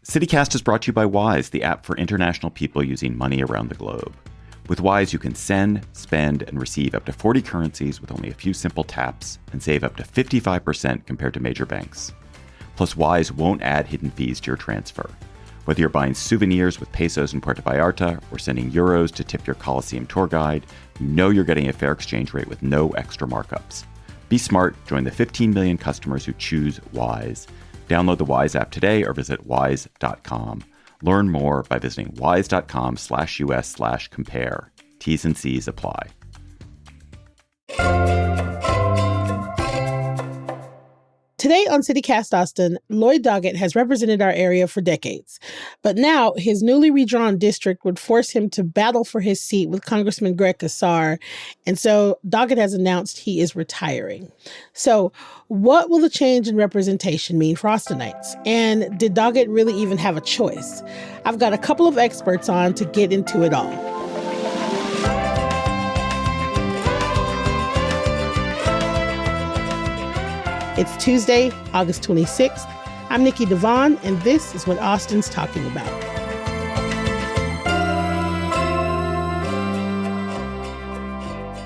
CityCast is brought to you by Wise, the app for international people using money around the globe. With Wise, you can send, spend, and receive up to 40 currencies with only a few simple taps and save up to 55% compared to major banks. Plus, Wise won't add hidden fees to your transfer. Whether you're buying souvenirs with pesos in Puerto Vallarta or sending euros to tip your Coliseum tour guide, you know you're getting a fair exchange rate with no extra markups. Be smart. Join the 15 million customers who choose Wise. Download the Wise app today or visit wise.com. Learn more by visiting wise.com/US/compare. T's and C's apply. Today on CityCast Austin, Lloyd Doggett has represented our area for decades. But now his newly redrawn district would force him to battle for his seat with Congressman Greg Casar. And so Doggett has announced he is retiring. So what will the change in representation mean for Austinites? And did Doggett really even have a choice? I've got a couple of experts on to get into it all. It's Tuesday, August 26th. I'm Nikki Devon, and this is what Austin's talking about.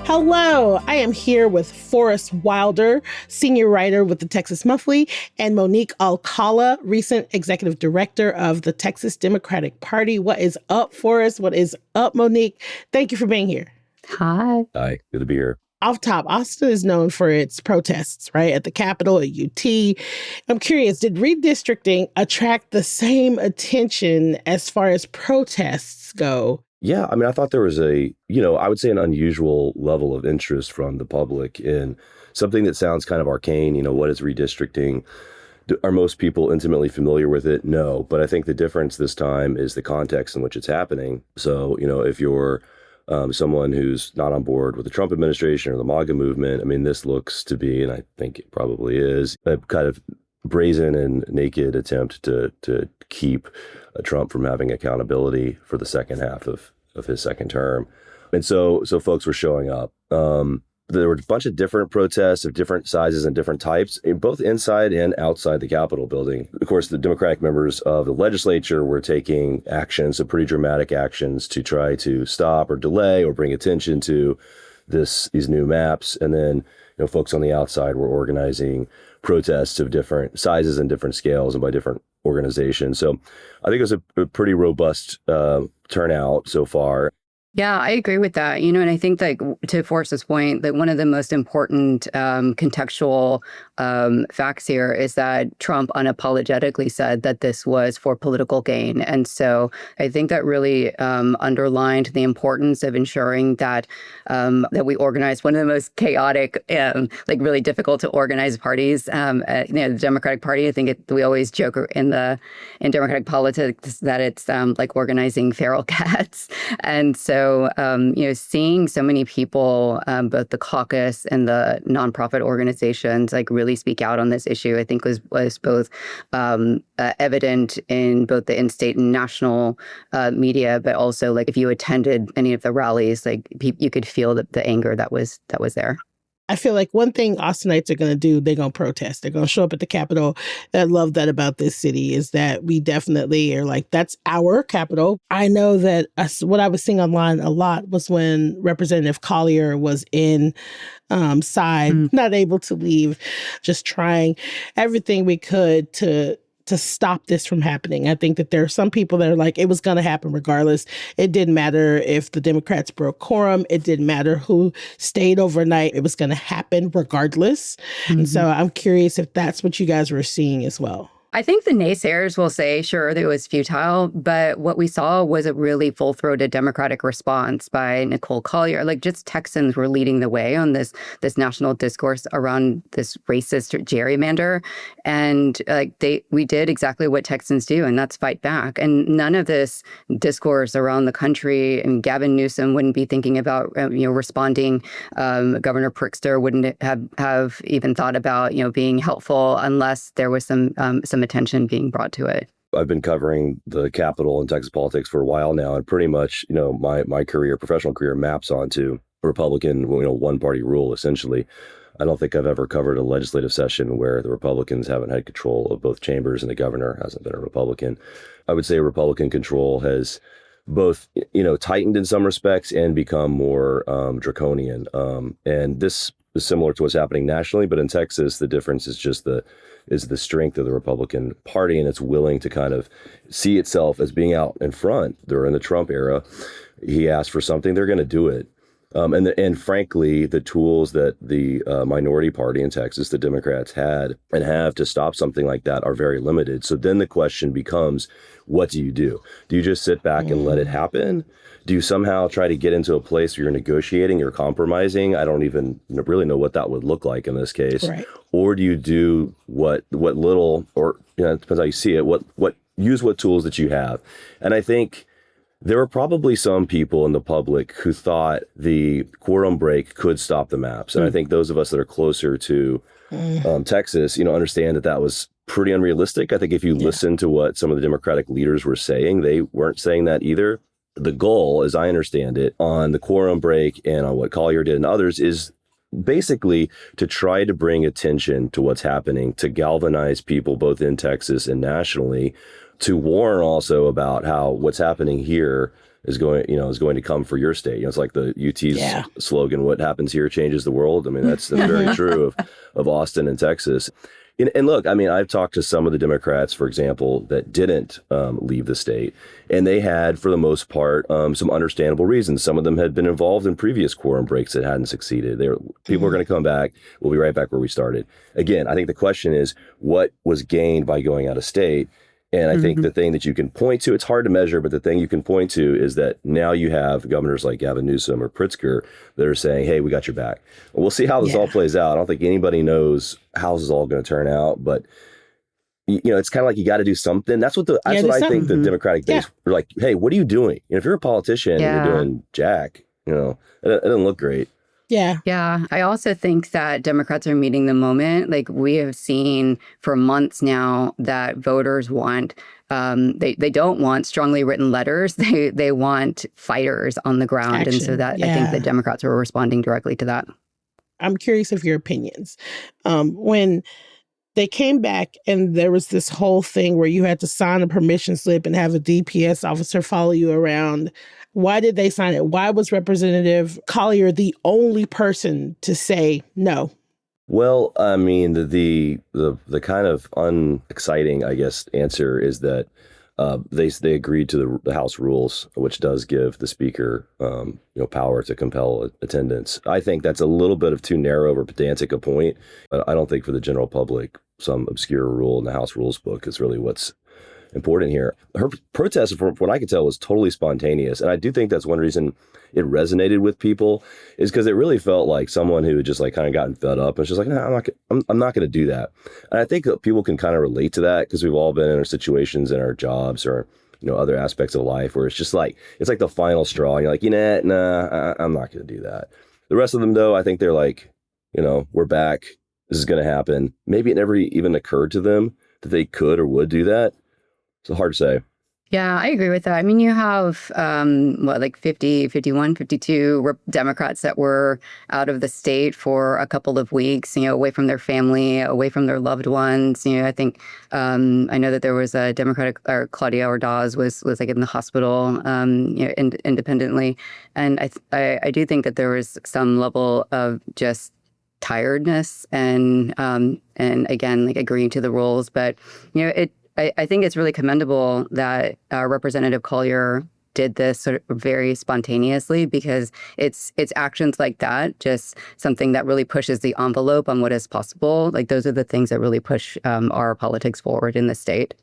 Hello, I am here with Forrest Wilder, senior writer with the Texas Monthly, and Monique Alcala, recent executive director of the Texas Democratic Party. What is up, Forrest? What is up, Monique? Thank you for being here. Hi. Hi, good to be here. Off top, Austin is known for its protests, right? At the Capitol, at UT. I'm curious, did redistricting attract the same attention as far as protests go? Yeah, I mean, I thought there was I would say an unusual level of interest from the public in something that sounds kind of arcane. What is redistricting? Are most people intimately familiar with it? No, but I think the difference this time is the context in which it's happening. So, if you're someone who's not on board with the Trump administration or the MAGA movement, I mean, this looks to be, and I think it probably is, a kind of brazen and naked attempt to keep Trump from having accountability for the second half of his second term. And so folks were showing up. There were a bunch of different protests of different sizes and different types, both inside and outside the Capitol building. Of course, the Democratic members of the legislature were taking actions, some pretty dramatic actions, to try to stop or delay or bring attention to these new maps. And then, folks on the outside were organizing protests of different sizes and different scales and by different organizations. So I think it was a pretty robust turnout so far. Yeah, I agree with that. And I think to Forrest's point, that one of the most important contextual facts here is that Trump unapologetically said that this was for political gain. And so I think that really underlined the importance of ensuring that that we organize one of the most chaotic, really difficult to organize parties. The Democratic Party, I think we always joke in Democratic politics that it's like organizing feral cats. And so, seeing so many people, both the caucus and the nonprofit organizations, really speak out on this issue, I think was both evident in both the in-state and national media, but also if you attended any of the rallies, you could feel the anger that was there. I feel like one thing Austinites are going to do, they're going to protest. They're going to show up at the Capitol. I love that about this city is that we definitely are that's our Capitol. I know that what I was seeing online a lot was when Representative Collier was inside, not able to leave, just trying everything we could to stop this from happening. I think that there are some people that are it was going to happen regardless. It didn't matter if the Democrats broke quorum. It didn't matter who stayed overnight. It was going to happen regardless. Mm-hmm. And so I'm curious if that's what you guys were seeing as well. I think the naysayers will say, sure, that it was futile, but what we saw was a really full-throated Democratic response by Nicole Collier. Just Texans were leading the way on this national discourse around this racist gerrymander. And we did exactly what Texans do, and that's fight back. And none of this discourse around the country, and Gavin Newsom wouldn't be thinking about responding. Governor Pritzker wouldn't have even thought about being helpful unless there was some attention being brought to it. I've been covering the Capitol and Texas politics for a while now, and pretty much, my professional career maps onto Republican, one-party rule, essentially. I don't think I've ever covered a legislative session where the Republicans haven't had control of both chambers and the governor hasn't been a Republican. I would say Republican control has both, tightened in some respects and become more draconian. And this is similar to what's happening nationally, but in Texas, the difference is just the strength of the Republican Party, and it's willing to kind of see itself as being out in front. They're in the Trump era. He asked for something, they're going to do it. And frankly, the tools that the minority party in Texas, the Democrats, had and have to stop something like that are very limited. So then the question becomes, what do you do? Do you just sit back and let it happen? Do you somehow try to get into a place where you're negotiating, you're compromising? I don't even really know what that would look like in this case. Right. Or do you do what little, or it depends how you see it, use what tools that you have? And I think there were probably some people in the public who thought the quorum break could stop the maps. And I think those of us that are closer to Texas, understand that was pretty unrealistic. I think if you listen to what some of the Democratic leaders were saying, they weren't saying that either. The goal, as I understand it, on the quorum break and on what Collier did and others is basically to try to bring attention to what's happening, to galvanize people both in Texas and nationally, to warn also about how what's happening here is going to come for your state. It's like the UT's slogan, "What happens here changes the world." I mean, that's very true of Austin and Texas. And look, I mean, I've talked to some of the Democrats, for example, that didn't leave the state, and they had, for the most part, some understandable reasons. Some of them had been involved in previous quorum breaks that hadn't succeeded. People are going to come back. We'll be right back where we started. Again, I think the question is, what was gained by going out of state? And I think the thing that you can point to, it's hard to measure, but the thing you can point to is that now you have governors like Gavin Newsom or Pritzker that are saying, hey, we got your back. We'll see how this all plays out. I don't think anybody knows how this is all going to turn out, but it's kind of like you got to do something. That's what I think the Democratic base were like, hey, what are you doing? If you're a politician and you're doing jack, it doesn't look great. Yeah. Yeah. I also think that Democrats are meeting the moment. Like we have seen for months now that voters want, they don't want strongly written letters. They want fighters on the ground. Action. And so that I think the Democrats are responding directly to that. I'm curious of your opinions. When they came back and there was this whole thing where you had to sign a permission slip and have a DPS officer follow you around. Why did they sign it? Why was Representative Collier the only person to say no? Well, I mean, the kind of unexciting, I guess, answer is that they agreed to the House rules, which does give the Speaker power to compel attendance. I think that's a little bit of too narrow or pedantic a point. I don't think for the general public, some obscure rule in the House rules book is really what's important here. Her protest, from what I could tell, was totally spontaneous. And I do think that's one reason it resonated with people, is because it really felt like someone who had just like kind of gotten fed up and was just like, no, I'm not going to do that. And I think that people can kind of relate to that because we've all been in our situations in our jobs or, other aspects of life where it's just like, it's like the final straw. And you're like, I'm not going to do that. The rest of them, though, I think they're like, we're back. This is going to happen. Maybe it never even occurred to them that they could or would do that. It's hard to say. Yeah, I agree with that. I mean, you have, 50, 51, 52 Democrats that were out of the state for a couple of weeks, away from their family, away from their loved ones. I think, I know that there was a Democratic, or Claudia Ordaz was like in the hospital, independently. And I do think that there was some level of just tiredness and again, like agreeing to the rules. But, I think it's really commendable that Representative Collier did this sort of very spontaneously, because it's actions like that, just something that really pushes the envelope on what is possible. Like those are the things that really push our politics forward in the state.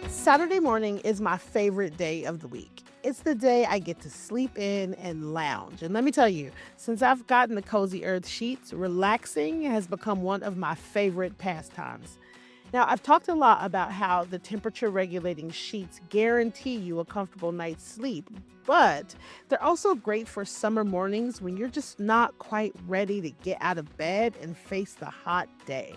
Saturday morning is my favorite day of the week. It's the day I get to sleep in and lounge. And let me tell you, since I've gotten the Cozy Earth sheets, relaxing has become one of my favorite pastimes. Now, I've talked a lot about how the temperature regulating sheets guarantee you a comfortable night's sleep, but they're also great for summer mornings when you're just not quite ready to get out of bed and face the hot day.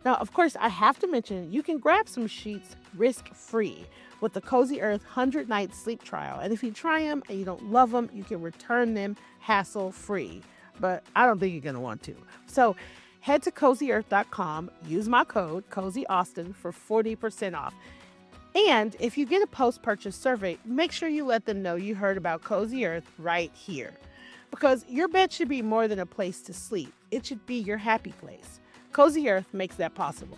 Now, of course, I have to mention you can grab some sheets risk-free with the Cozy Earth 100-night sleep trial. And if you try them and you don't love them, you can return them hassle-free. But I don't think you're going to want to. So head to CozyEarth.com, use my code, CozyAustin, for 40% off. And if you get a post-purchase survey, make sure you let them know you heard about Cozy Earth right here. Because your bed should be more than a place to sleep. It should be your happy place. Cozy Earth makes that possible.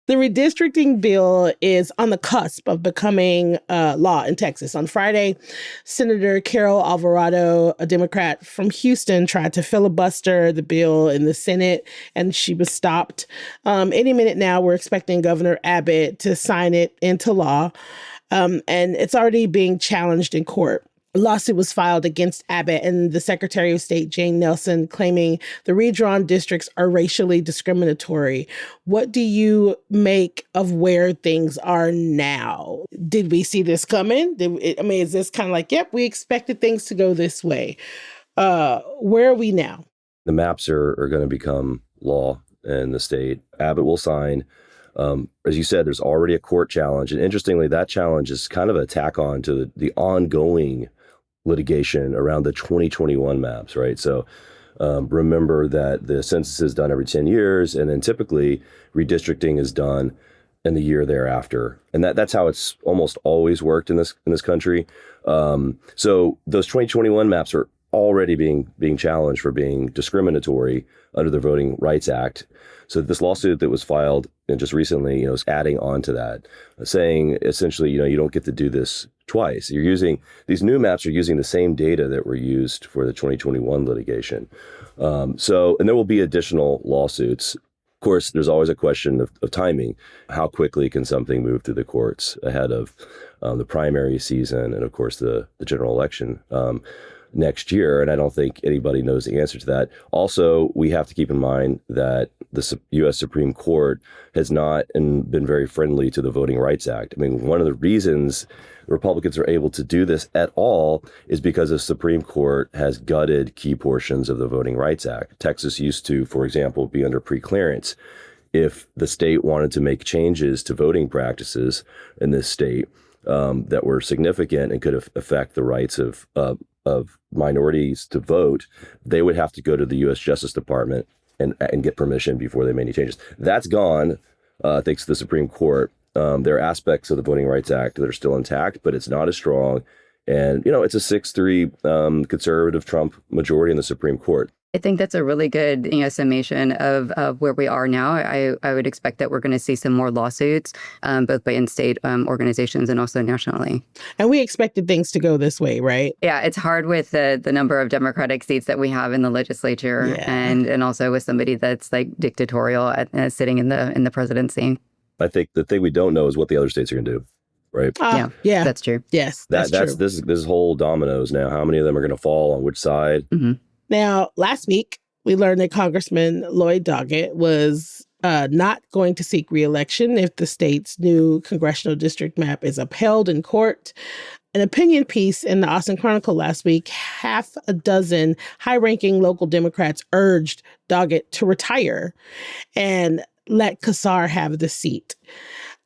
The redistricting bill is on the cusp of becoming law in Texas. On Friday, Senator Carol Alvarado, a Democrat from Houston, tried to filibuster the bill in the Senate, and she was stopped. Any minute now, we're expecting Governor Abbott to sign it into law, and it's already being challenged in court. A lawsuit was filed against Abbott and the Secretary of State, Jane Nelson, claiming the redrawn districts are racially discriminatory. What do you make of where things are now? Did we see this coming? Is this kind of like, yep, we expected things to go this way? Where are we now? The maps are going to become law in the state. Abbott will sign. As you said, there's already a court challenge. And interestingly, that challenge is kind of a tack on to the ongoing litigation around the 2021 maps, right? So remember that the census is done every 10 years, and then typically redistricting is done in the year thereafter. And that's how it's almost always worked in this country. So those 2021 maps are already being challenged for being discriminatory under the Voting Rights Act. So this lawsuit that was filed just recently, is adding on to that, saying essentially, you don't get to do this twice. These new maps are using the same data that were used for the 2021 litigation. And there will be additional lawsuits. Of course, there's always a question of timing. How quickly can something move through the courts ahead of the primary season and, of course, the general election next year? And I don't think anybody knows the answer to that. Also, we have to keep in mind that the U.S. Supreme Court has not been very friendly to the Voting Rights Act. I mean, one of the reasons Republicans are able to do this at all is because the Supreme Court has gutted key portions of the Voting Rights Act. Texas used to, for example, be under preclearance. If the state wanted to make changes to voting practices in this state that were significant and could affect the rights of minorities to vote, they would have to go to the U.S. Justice Department and get permission before they made any changes. That's gone, thanks to the Supreme Court. There are aspects of the Voting Rights Act that are still intact, but it's not as strong. And, it's a 6-3 conservative Trump majority in the Supreme Court. I think that's a really good summation of where we are now. I would expect that we're going to see some more lawsuits, both by in-state organizations and also nationally. And we expected things to go this way, right? Yeah, it's hard with the number of Democratic seats that we have in the legislature, and also with somebody that's like dictatorial sitting in the presidency. I think the thing we don't know is what the other states are going to do. Right. Yeah, that's true. Yes, that's true. This whole dominoes now. How many of them are going to fall on which side? Mm-hmm. Now, last week, we learned that Congressman Lloyd Doggett was not going to seek re-election if the state's new congressional district map is upheld in court. An opinion piece in the Austin Chronicle last week, half a dozen high-ranking local Democrats urged Doggett to retire and let Kassar have the seat.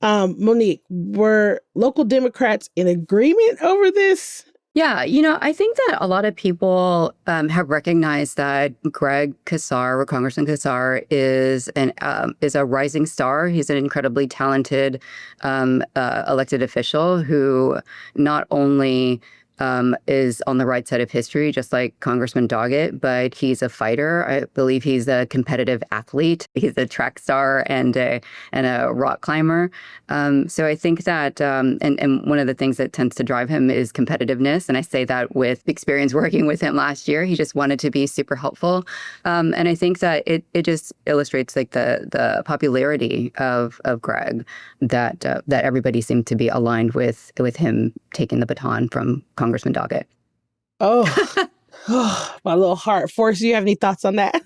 Monique, were local Democrats in agreement over this? Yeah, I think that a lot of people have recognized that Greg Kassar, or Congressman Kassar, is a rising star. He's an incredibly talented elected official who not only is on the right side of history, just like Congressman Doggett, but he's a fighter. I believe he's a competitive athlete. He's a track star and a rock climber. So I think that, and one of the things that tends to drive him is competitiveness. And I say that with experience working with him last year. He just wanted to be super helpful. And I think that it just illustrates like the popularity of Greg, that everybody seemed to be aligned with him taking the baton from Congressman Doggett. Oh, my little heart. Forrest, do you have any thoughts on that?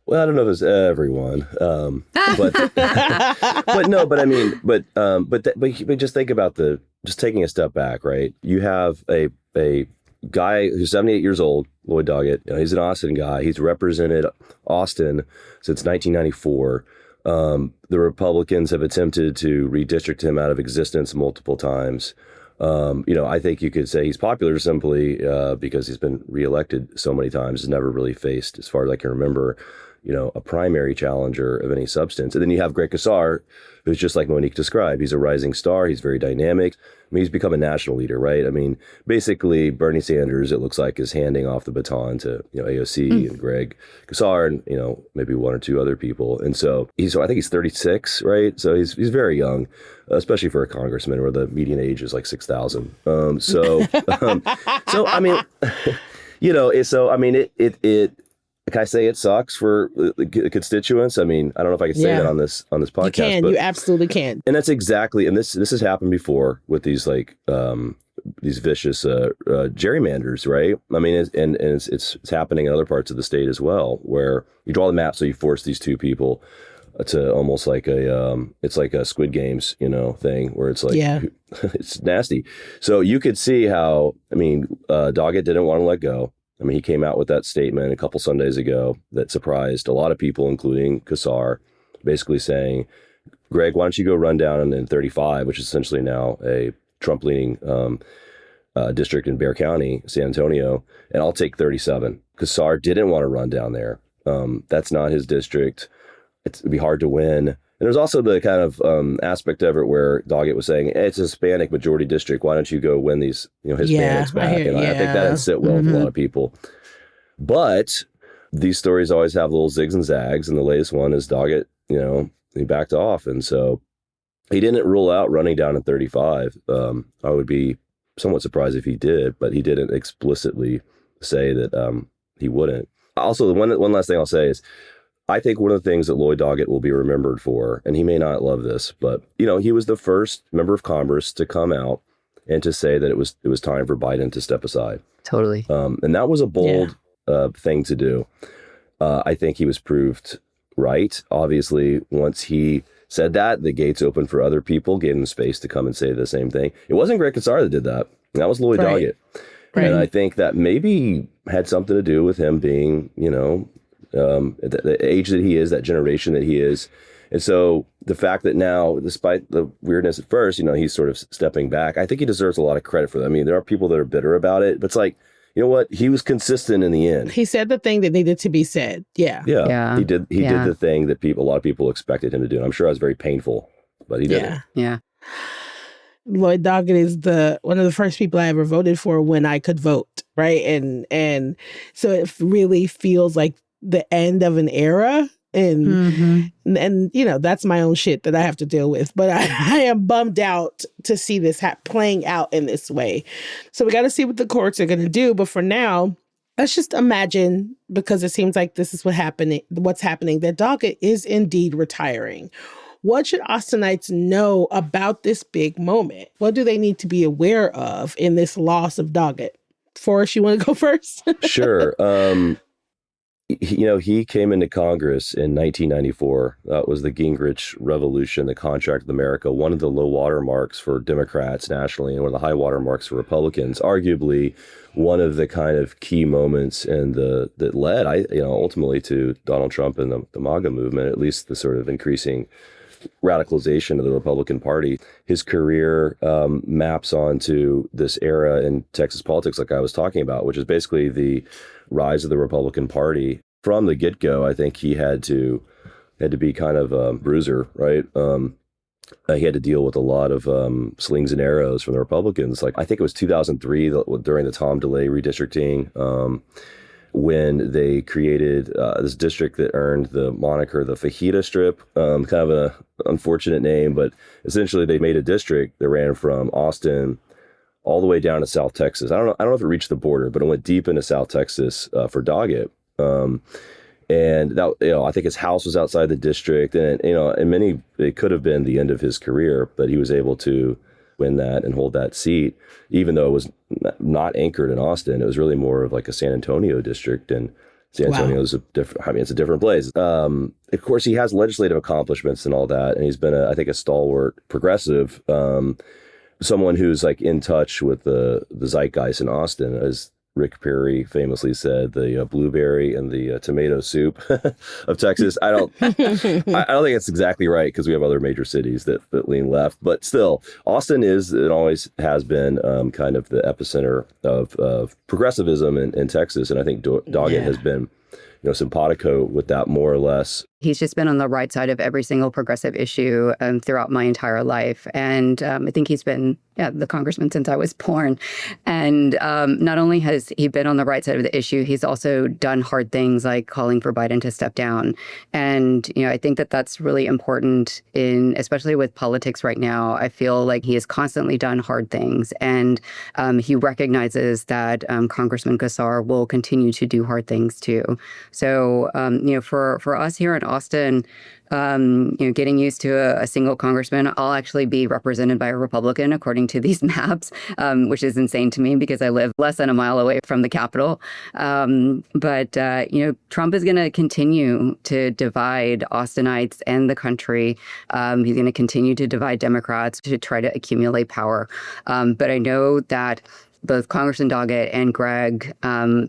Well, I don't know if it's everyone, but but no, but I mean, but just think about just taking a step back, right? You have a guy who's 78 years old, Lloyd Doggett. He's an Austin guy. He's represented Austin since 1994. The Republicans have attempted to redistrict him out of existence multiple times. I think you could say he's popular simply because he's been reelected so many times. He's never really faced, as far as I can remember, a primary challenger of any substance. And then you have Greg Casar, who's just like Monique described. He's a rising star. He's very dynamic. I mean, he's become a national leader, right? I mean, basically, Bernie Sanders, it looks like, is handing off the baton to, AOC and Greg Casar and, maybe one or two other people. And so I think he's 36, right? So he's very young, especially for a congressman where the median age is like 6,000. So I mean, can I say it sucks for the constituents? I mean, I don't know if I can say that on this podcast. You can. You absolutely can. And that's exactly. And this has happened before with these these vicious gerrymanders, right? I mean, it's happening in other parts of the state as well, where you draw the map, so you force these two people to almost like it's like a Squid Games, thing where it's like, it's nasty. So you could see how, Doggett didn't want to let go. I mean, he came out with that statement a couple Sundays ago that surprised a lot of people, including Casar, basically saying, Greg, why don't you go run down in 35, which is essentially now a Trump-leaning district in Bexar County, San Antonio, and I'll take 37. Casar didn't want to run down there. That's not his district. It'd be hard to win. And there's also the kind of aspect of it where Doggett was saying, hey, it's a Hispanic majority district. Why don't you go win these Hispanics back? I think that would sit well with a lot of people. But these stories always have little zigs and zags. And the latest one is Doggett, he backed off. And so he didn't rule out running down in 35. I would be somewhat surprised if he did, but he didn't explicitly say that he wouldn't. Also, the one last thing I'll say is, I think one of the things that Lloyd Doggett will be remembered for, and he may not love this, but he was the first member of Congress to come out and to say that it was time for Biden to step aside. Totally. And that was a bold thing to do. I think he was proved right. Obviously, once he said that, the gates opened for other people, gave him space to come and say the same thing. It wasn't Greg Casar that did that. That was Lloyd Doggett. Right. And I think that maybe had something to do with him being, the age that he is, that generation that he is. And so the fact that now, despite the weirdness at first, he's sort of stepping back, I think he deserves a lot of credit for that. I mean, there are people that are bitter about it, but it's like, you know what? He was consistent in the end. He said the thing that needed to be said. Yeah. He did the thing that a lot of people expected him to do. And I'm sure it was very painful, but he did it. Yeah. Lloyd Doggett is one of the first people I ever voted for when I could vote, right? And so it really feels like the end of an era. And that's my own shit that I have to deal with. But I am bummed out to see this playing out in this way. So we got to see what the courts are going to do. But for now, let's just imagine, because it seems like this is what's happening, that Doggett is indeed retiring. What should Austinites know about this big moment? What do they need to be aware of in this loss of Doggett? Forrest, you want to go first? Sure. He came into Congress in 1994. That was the Gingrich Revolution, the Contract with America, one of the low water marks for Democrats nationally and one of the high water marks for Republicans. Arguably, one of the kind of key moments that led, ultimately to Donald Trump and the MAGA movement, at least the sort of increasing radicalization of the Republican Party. His career maps onto this era in Texas politics, like I was talking about, which is basically the rise of the Republican Party. From the get-go, I think he had to be kind of a bruiser, right? He had to deal with a lot of slings and arrows from the Republicans. Like, I think it was 2003 during the Tom DeLay redistricting, when they created this district that earned the moniker the Fajita Strip, kind of an unfortunate name, but essentially they made a district that ran from Austin all the way down to South Texas. I don't know if it reached the border, but it went deep into South Texas for Doggett. And that, I think his house was outside the district, and it could have been the end of his career, but he was able to win that and hold that seat, even though it was not anchored in Austin. It was really more of like a San Antonio district, and San Antonio's it's a different place. Of course, he has legislative accomplishments and all that, and he's been, I think, a stalwart progressive, someone who's like in touch with the zeitgeist in Austin, as Rick Perry famously said, the blueberry and the tomato soup of Texas. I don't think it's exactly right, because we have other major cities that lean left, but still, Austin is and always has been kind of the epicenter of progressivism in Texas, and I think Doggett has been, simpatico with that more or less. He's just been on the right side of every single progressive issue throughout my entire life. And I think he's been the congressman since I was born. And not only has he been on the right side of the issue, he's also done hard things like calling for Biden to step down. And, I think that that's really important especially with politics right now. I feel like he has constantly done hard things. And he recognizes that Congressman Kassar will continue to do hard things too. So, for us here in Austin, getting used to a single congressman, I'll actually be represented by a Republican according to these maps, which is insane to me because I live less than a mile away from the Capitol. But Trump is going to continue to divide Austinites and the country. He's going to continue to divide Democrats to try to accumulate power. But I know that both Congressman Doggett and Greg,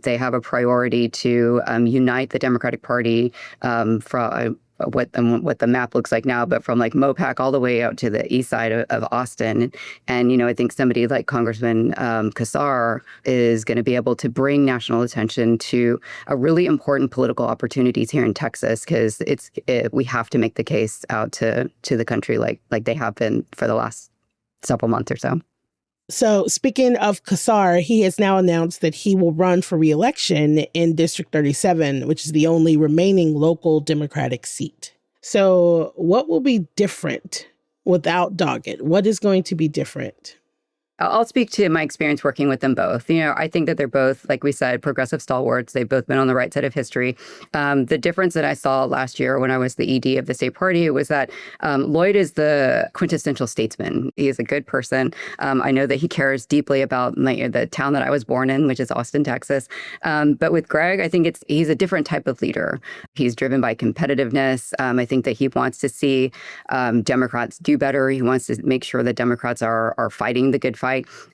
they have a priority to unite the Democratic Party from what the map looks like now, but from like Mopac all the way out to the east side of Austin. And, I think somebody like Congressman Kassar is going to be able to bring national attention to a really important political opportunities here in Texas, because we have to make the case out to the country like they have been for the last several months or so. So speaking of Kassar, he has now announced that he will run for re-election in District 37, which is the only remaining local Democratic seat. So what will be different without Doggett? What is going to be different? I'll speak to my experience working with them both. I think that they're both, like we said, progressive stalwarts. They've both been on the right side of history. The difference that I saw last year when I was the ED of the state party was that Lloyd is the quintessential statesman. He is a good person. I know that he cares deeply about the town that I was born in, which is Austin, Texas. But with Greg, I think he's a different type of leader. He's driven by competitiveness. I think that he wants to see Democrats do better. He wants to make sure that Democrats are fighting the good fight.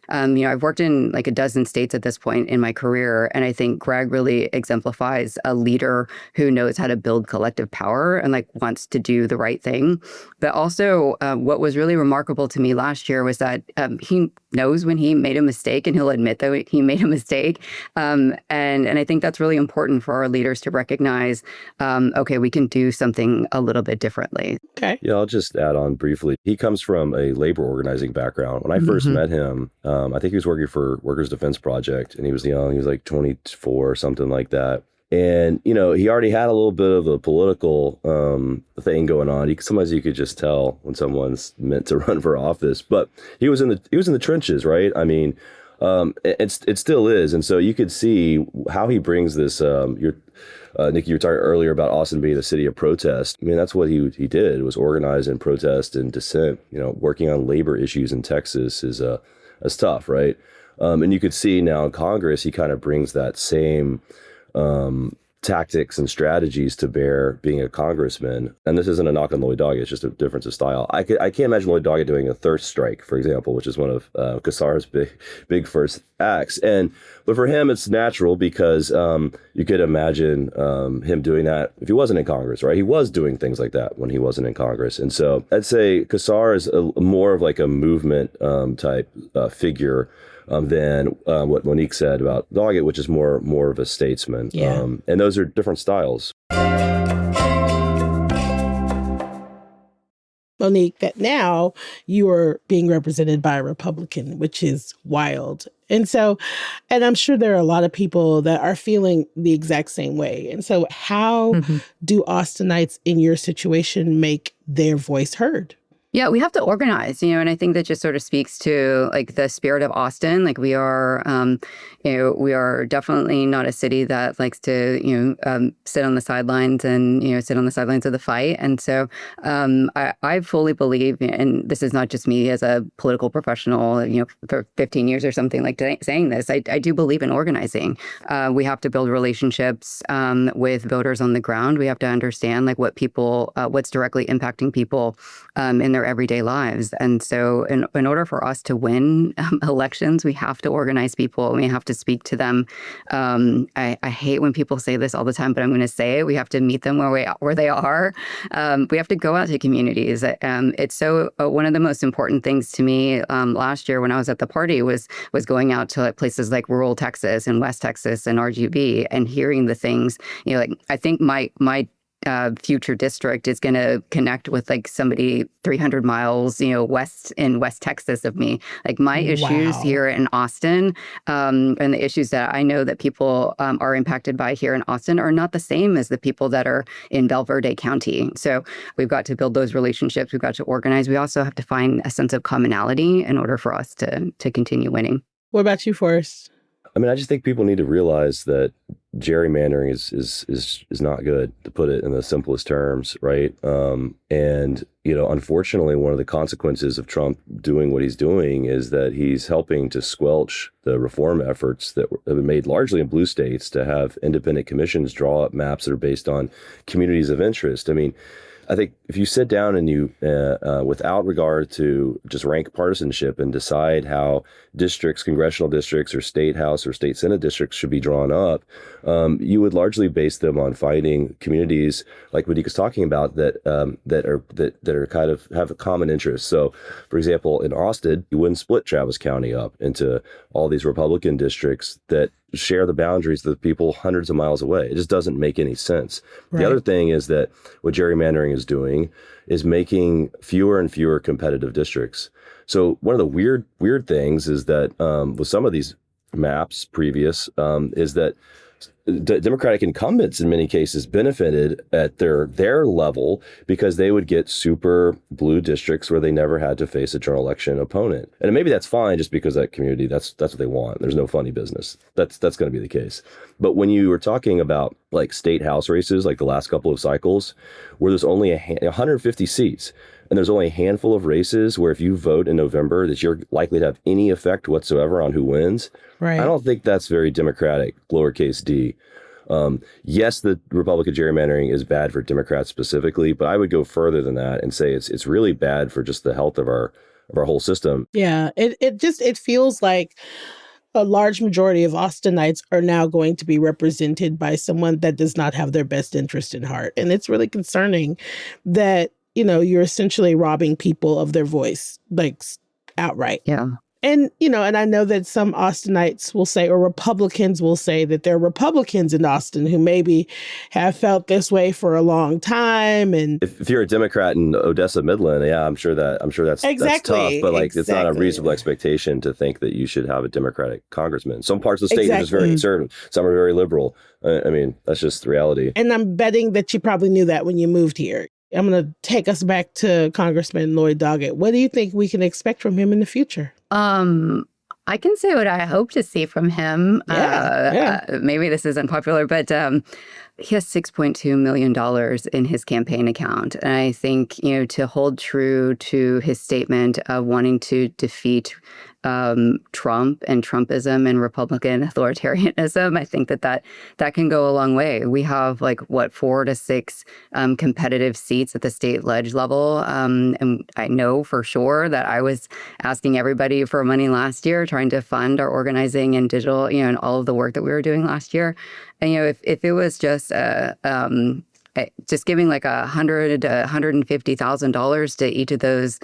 I've worked in like a dozen states at this point in my career, and I think Greg really exemplifies a leader who knows how to build collective power and wants to do the right thing. But also, what was really remarkable to me last year was that he knows when he made a mistake, and he'll admit that he made a mistake. And I think that's really important for our leaders to recognize, okay, we can do something a little bit differently. Okay. Yeah, I'll just add on briefly. He comes from a labor organizing background. When I first met him, I think he was working for Workers Defense Project, and he was young. He was like 24 or something like that. And, he already had a little bit of a political thing going on. Sometimes you could just tell when someone's meant to run for office. But he was in the trenches, right? I mean, it still is. And so you could see how he brings this. Nikki, you were talking earlier about Austin being a city of protest. I mean, that's what he did, was organize and protest and dissent. Working on labor issues in Texas is tough, right? And you could see now in Congress, he kind of brings that same tactics and strategies to bear being a congressman. And this isn't a knock on Lloyd Doggett, it's just a difference of style. I can't imagine Lloyd Doggett doing a thirst strike, for example, which is one of Kassar's big first acts. But for him, it's natural because you could imagine him doing that if he wasn't in Congress, right? He was doing things like that when he wasn't in Congress. And so I'd say Kassar is more of like a movement type figure than what Monique said about Doggett, which is more of a statesman. Yeah. And those are different styles. Monique, that now you are being represented by a Republican, which is wild. And I'm sure there are a lot of people that are feeling the exact same way. And so how do Austinites in your situation make their voice heard? Yeah, we have to organize, and I think that just sort of speaks to like the spirit of Austin. Like we are, we are definitely not a city that likes to, sit on the sidelines and, sit on the sidelines of the fight. And so I fully believe, and this is not just me as a political professional, for 15 years or something like saying this, I do believe in organizing. We have to build relationships with voters on the ground. We have to understand like what's directly impacting people in their everyday lives. And so in order for us to win elections, we have to organize people. We have to speak to them. I hate when people say this all the time, but I'm going to say it. We have to meet them where they are. We have to go out to communities. It's so one of the most important things to me last year when I was at the party was going out to places like rural Texas and West Texas and RGV and hearing the things, like I think my future district is going to connect with like somebody 300 miles, west in West Texas of me. Like my issues here in Austin and the issues that I know that people are impacted by here in Austin are not the same as the people that are in Valverde County. So we've got to build those relationships. We've got to organize. We also have to find a sense of commonality in order for us to continue winning. What about you, Forrest? I mean, I just think people need to realize that gerrymandering is not good, to put it in the simplest terms, right? And unfortunately, one of the consequences of Trump doing what he's doing is that he's helping to squelch the reform efforts that have been made largely in blue states to have independent commissions draw up maps that are based on communities of interest. I mean, I think if you sit down and you, without regard to just rank partisanship, and decide how districts, congressional districts, or state house or state senate districts should be drawn up, you would largely base them on finding communities like what Madika's talking about that are kind of have a common interest. So, for example, in Austin, you wouldn't split Travis County up into all these Republican districts that share the boundaries of the people hundreds of miles away. It just doesn't make any sense. Right. The other thing is that what gerrymandering is doing is making fewer and fewer competitive districts. So one of the weird things is that with some of these maps previous is that Democratic incumbents in many cases benefited at their level because they would get super blue districts where they never had to face a general election opponent. And maybe that's fine just because that community, that's what they want. There's no funny business. That's going to be the case. But when you were talking about like state house races, like the last couple of cycles, where there's only 150 seats, and there's only a handful of races where if you vote in November that you're likely to have any effect whatsoever on who wins. Right. I don't think that's very democratic, lowercase d. Yes, the Republican gerrymandering is bad for Democrats specifically, but I would go further than that and say it's really bad for just the health of our whole system. Yeah, it feels like a large majority of Austinites are now going to be represented by someone that does not have their best interest in heart. And it's really concerning that, you're essentially robbing people of their voice, like outright. Yeah. And, and I know that some Austinites will say, or Republicans will say that there are Republicans in Austin who maybe have felt this way for a long time. And if you're a Democrat in Odessa, Midland, yeah, I'm sure that's exactly, that's tough. But exactly. It's not a reasonable expectation to think that you should have a Democratic congressman. Some parts of the state are just very conservative. Some are very liberal. I mean, that's just the reality. And I'm betting that you probably knew that when you moved here. I'm going to take us back to Congressman Lloyd Doggett. What do you think we can expect from him in the future? I can say what I hope to see from him. Maybe this is unpopular, but he has $6.2 million in his campaign account. And I think, to hold true to his statement of wanting to defeat Trump and Trumpism and Republican authoritarianism, I think that can go a long way. We have 4 to 6 competitive seats at the state ledge level. And I know for sure that I was asking everybody for money last year, trying to fund our organizing and digital, and all of the work that we were doing last year. And, if it was just giving $100,000 to $150,000 to each of those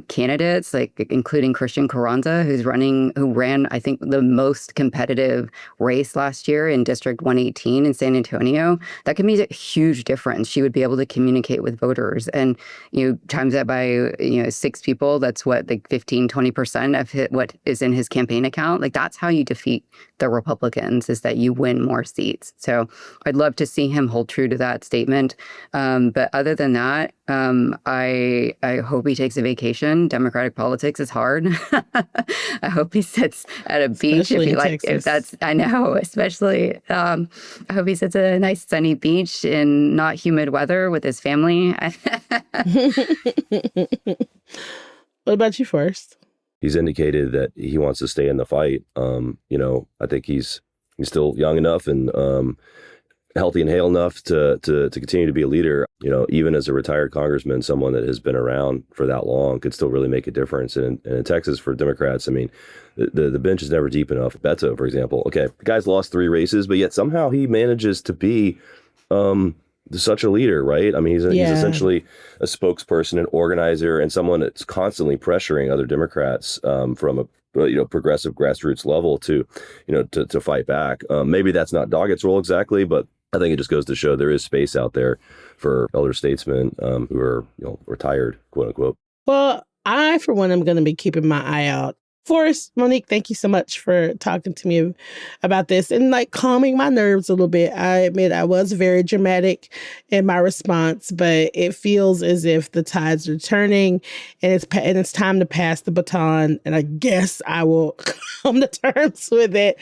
candidates, including Christian Carranza, who ran, I think, the most competitive race last year in District 118 in San Antonio, that could make a huge difference. She would be able to communicate with voters, and times that by 6 people, that's what 15-20% of what is in his campaign account. That's how you defeat the Republicans, is that you win more seats. So I'd love to see him hold true to that statement. But other than that, I hope he takes a vacation. Democratic politics is hard. I hope he sits at a beach if that's, I know, especially, I hope he sits at a nice sunny beach in not humid weather with his family. What about you, Forrest? He's indicated that he wants to stay in the fight. I think he's still young enough and healthy and hale enough to continue to be a leader. Even as a retired congressman, someone that has been around for that long could still really make a difference. And in Texas, for Democrats, I mean, the bench is never deep enough. Beto, for example, okay, the guy's lost 3 races, but yet somehow he manages to be such a leader, right? I mean, he's essentially a spokesperson, an organizer, and someone that's constantly pressuring other Democrats from a progressive grassroots level to fight back. Maybe that's not Doggett's role exactly, but I think it just goes to show there is space out there for elder statesmen who are retired, quote unquote. Well, I, for one, am going to be keeping my eye out. Forrest, Monique, thank you so much for talking to me about this and calming my nerves a little bit. I admit I was very dramatic in my response, but it feels as if the tides are turning and it's time to pass the baton. And I guess I will come to terms with it.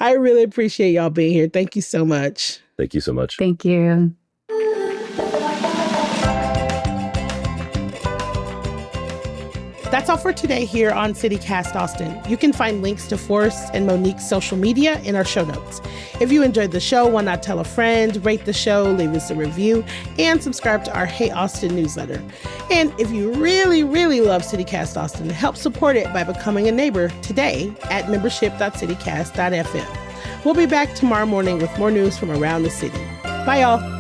I really appreciate y'all being here. Thank you so much. Thank you so much. Thank you. That's all for today here on CityCast Austin. You can find links to Forrest and Monique's social media in our show notes. If you enjoyed the show, why not tell a friend, rate the show, leave us a review, and subscribe to our Hey Austin newsletter. And if you really, really love CityCast Austin, help support it by becoming a neighbor today at membership.citycast.fm. We'll be back tomorrow morning with more news from around the city. Bye, y'all.